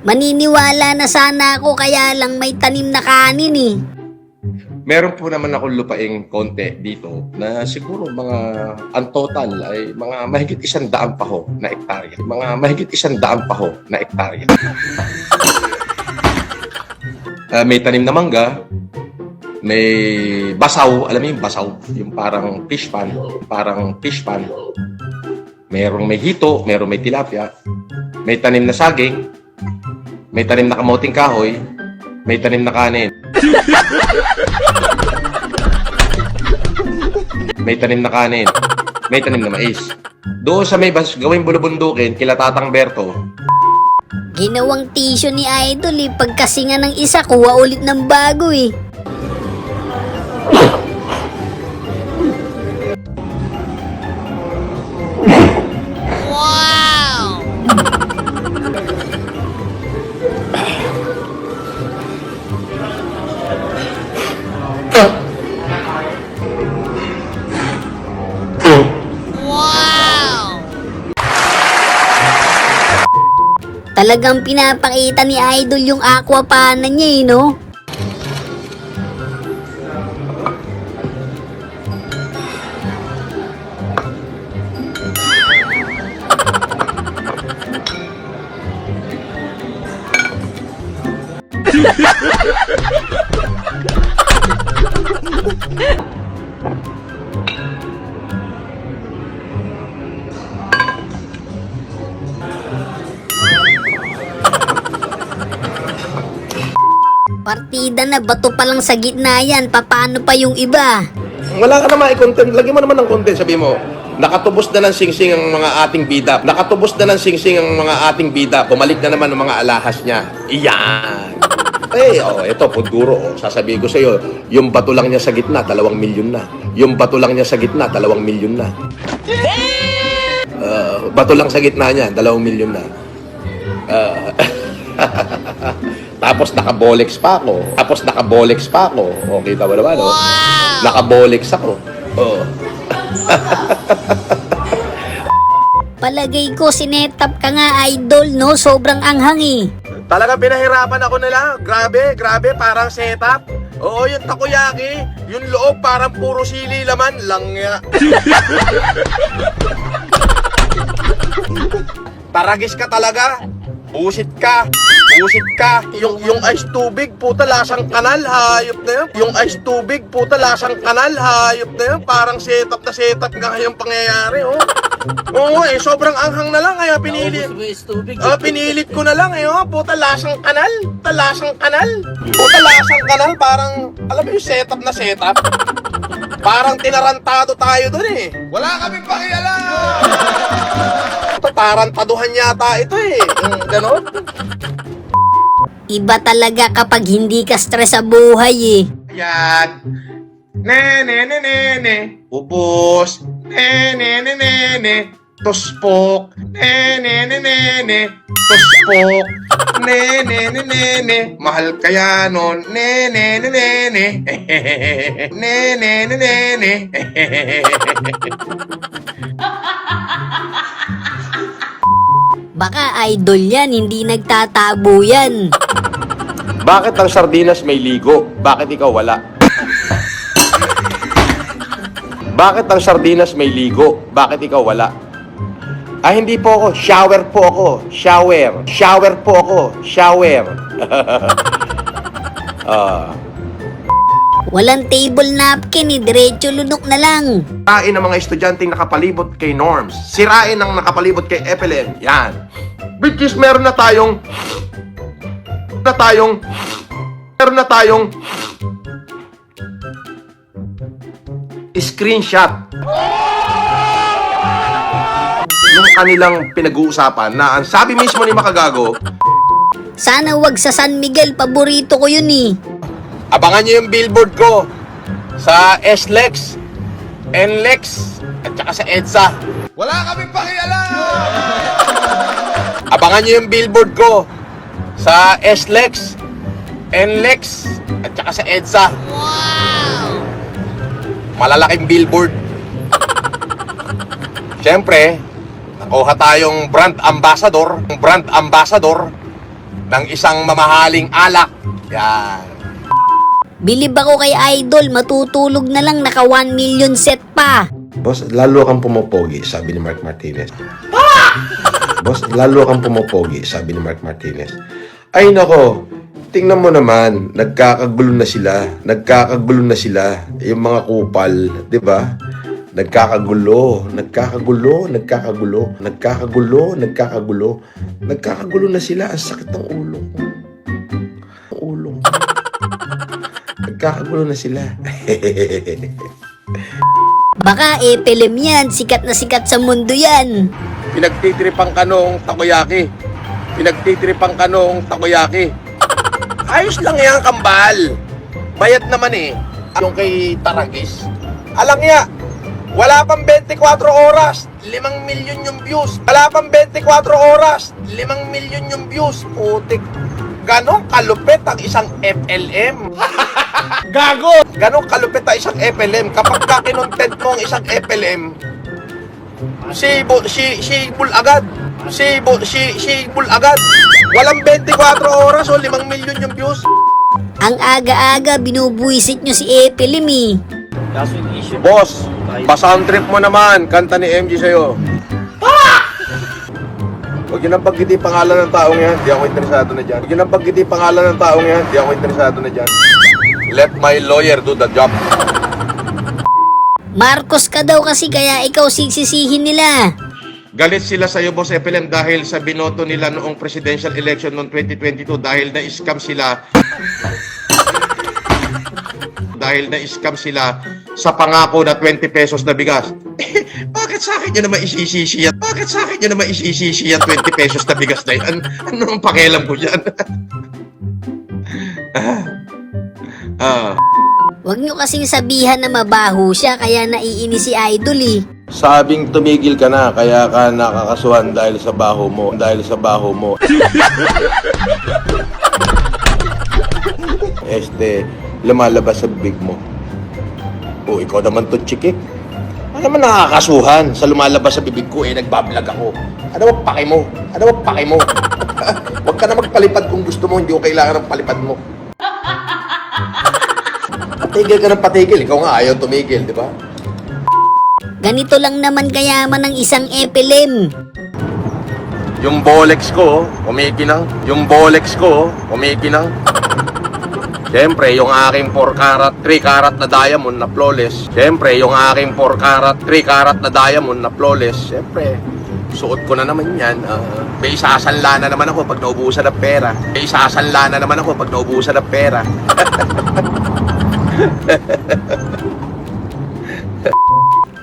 Maniniwala na sana ako kaya lang may tanim na kanin eh. Meron po naman akong lupaing konti dito na siguro mga ang total ay mga mahigit 100 paho na ektarya. Mga mahigit 100 paho na ektarya. May tanim na mangga, may basaw, alam mo yung basaw, yung parang fish pan, Merong may hito, merong may tilapia, may tanim na saging, may tanim na kamoting kahoy, may tanim na kanin. May tanim na kanin, may tanim na mais. Doon sa may gawing bulubundukin, kila Tatang Berto, Ginawang tissue ni Idol eh. Pagkasinga ng isa, kuha ulit ng bago eh. Wow! Talagang pinapakita ni Idol yung aquapana niya eh, no? Partida na, bato pa lang sa gitna yan. Paano pa yung iba? wala ka na mai-content. Lagi mo naman ng content, sabi mo, nakatubos na ng singsing ang mga ating bida. Nakatubos na ng singsing ang mga ating bida. Bumalik na naman ang mga alahas niya. Iyan. Ito, Pudguro, sasabihin ko sa iyo, yung bato lang niya sa gitna, 2 milyon na. Yung bato lang niya sa gitna, 2 milyon na. Bato lang sa gitna niya, 2 milyon na. Tapos nakabolex pa ako. O, kita mo naman, no? Nakabolex ako. Oh. Palagay ko sinetap ka nga, Idol, no? Sobrang anghang eh. Talaga pinahirapan ako nila. Grabe, parang setup. Oo, yung takoyaki, yung loob parang puro sili laman. Langya. Taragis ka talaga. Busit ka. Yung ice tubig, puta, lasang kanal, hayop na yun. Yung ice tubig, puta, lasang kanal, hayop na yun. Parang setup nga ngayong pangyayari, oh. Oo, sobrang anghang na lang, kaya pinilit. Pinilit ko na lang, puta, lasang kanal. Puta, lasang kanal, parang, alam mo yung setup na setup? Parang tinarantado tayo dun eh. Wala kaming pakialam! Tarantaduhan yata ito eh. Ganon. Iba talaga kapag hindi ka stress sa buhay eh. Yan. Ne. Ubos. Ne. Tuspok. Ne. Tuspok. Ne. Mahal kaya nun. Ne. Ne. Baka Idol yan, hindi nagtatabo yan. Bakit ang sardinas may ligo? Bakit ikaw wala? Bakit ang sardinas may ligo? Bakit ikaw wala? Hindi po ako. Shower po ako. Shower po ako. Walang table napkin eh, diretso lunok na lang. Sirain ang mga estudyanteng nakapalibot kay Norms. Sirain ang nakapalibot kay Evelyn. Yan. Which is meron na tayong screenshot. Yung kanilang pinag-uusapan na ang sabi mismo ni Makagago, Sana wag sa San Miguel, paborito ko yun eh. abangan nyo yung billboard ko sa SLEX, NLEX, at saka sa EDSA. Wala kaming pakialam! Abangan nyo yung billboard ko sa SLEX, NLEX, at saka sa EDSA. Wow! Malalaking billboard. Siyempre, Kuha tayong brand ambassador ng isang mamahaling alak. Yan. Bilib ako kay Idol, matutulog na lang naka 1 million set pa. Boss, lalo kang pumopogi, sabi ni Mark Martinez. Boss, lalo kang pumopogi, sabi ni Mark Martinez. Ay nako, tingnan mo naman, nagkakagulo na sila. Yung mga kupal, di ba? Nagkakagulo na sila. Ang sakit ng ulo ko. Nagkakagulo na sila. Baka pelem yan, sikat na sikat sa mundo yan. Pinagtitripang ka nung takoyaki. Ayos lang yan, kambal. Bayad naman eh. Yung kay Taragis. Alang ya, wala pang 24 oras, 5 milyon yung views. Putik. Ganon kalupit ang isang FLM. Gago! Ganon kalupit ang isang FLM. Kapag kinontent mo ang isang FLM, sibol agad. Walang 24 oras o 5 milyon yung views. Ang aga-aga, binubuisit nyo si Epelem eh. Boss, pa-sound trip mo naman. Kanta ni MG sa'yo. Huwag yun ang paggiti pangalan ng taong yan. Di ako interesado na dyan. Let my lawyer do the job. Marcos ka daw kasi kaya ikaw sigsisihin nila. Galit sila sa iyo, Boss FLM, dahil sa binoto nila noong presidential election noong 2022 dahil na-scam sila sa pangako na 20 pesos na bigas. Bakit sa akin nyo naman isisisi yan? 20 pesos na bigas na yan? Ano ang pakialam ko dyan? Huwag nyo kasing sabihan na mabaho siya kaya naiinis si Idol eh. Sabing tumigil ka na, kaya ka nakakasuhan dahil sa baho mo. Lumalabas sa bibig mo. O, ikaw naman to, chikik. Ano naman nakakasuhan sa lumalabas sa bibig ko, nagbablog ako. Ano ba pake mo? Huwag ka na magpalipad kung gusto mo, hindi ko kailangan ng palipad mo. Patigil ka ng patigil, ikaw nga ayaw tumigil, di ba? Ganito lang naman kayaman ng isang Epelem. Yung Bolex ko, kumikinang. Siyempre, yung aking 4 karat, 3 karat na diamond na flawless. Siyempre, suot ko na naman yan. May isasanla na naman ako pag naubusan ng pera.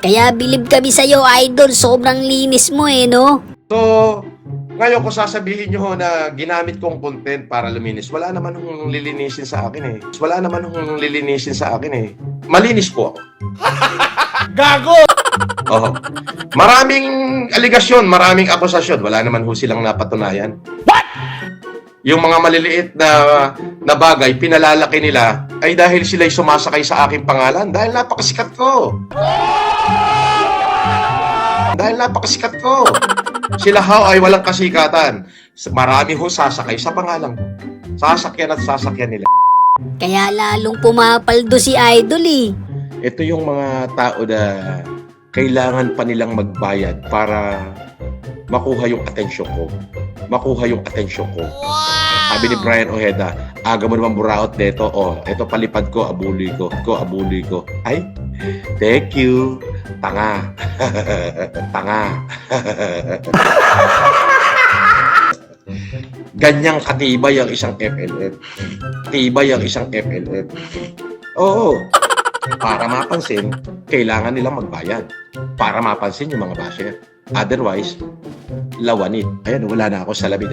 Kaya bilib kami sa'yo, Idol. Sobrang linis mo eh, no? So, ngayon ko sasabihin nyo na ginamit kong content para luminis. Wala naman hong lilinisin sa akin eh. Malinis po ako. Gago! Oh. Maraming aligasyon, maraming akusasyon. Wala naman ho silang napatunayan. What? Yung mga maliliit na bagay, pinalalaki nila ay dahil sila'y sumasakay sa aking pangalan. Dahil napakasikat ko. Sila ho ay walang kasikatan. Marami ho sasakay sa pangalan ko. Sasakyan nila. Kaya lalong pumapaldo si Idol eh. Ito yung mga tao na kailangan pa nilang magbayad para makuha yung atensyon ko. Sabi ni Brian Ojeda, aga mo naman buraot nito. Oh, ito palipad ko, abuli ko. Ay, thank you. Tanga. Ganyang katibay ang isang FLM. Oo. Para mapansin, kailangan nilang magbayad. Para mapansin yung mga basher. Otherwise, lawanit. Ayan, wala na ako sa labi.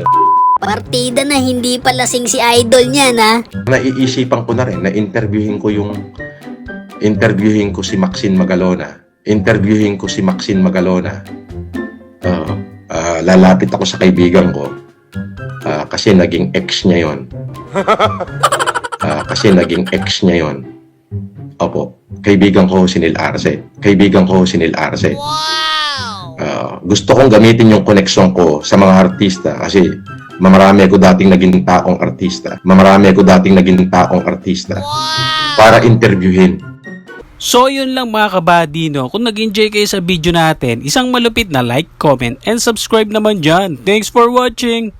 Partida na hindi pa lasing si Idol niyan ha. Naiisipan ko na rin na interviewin ko si Maxine Magalona. Lalapit ako sa kaibigan ko. Kasi naging ex niya yon. Opo, kaibigan ko si Neil Arce. Wow! gusto kong gamitin yung koneksyon ko sa mga artista kasi mamarami ako dating naging taong artista. Para interviewin. So yun lang mga kabady, no? Kung nag-enjoy kayo sa video natin, isang malupit na like, comment, and subscribe naman dyan. Thanks for watching!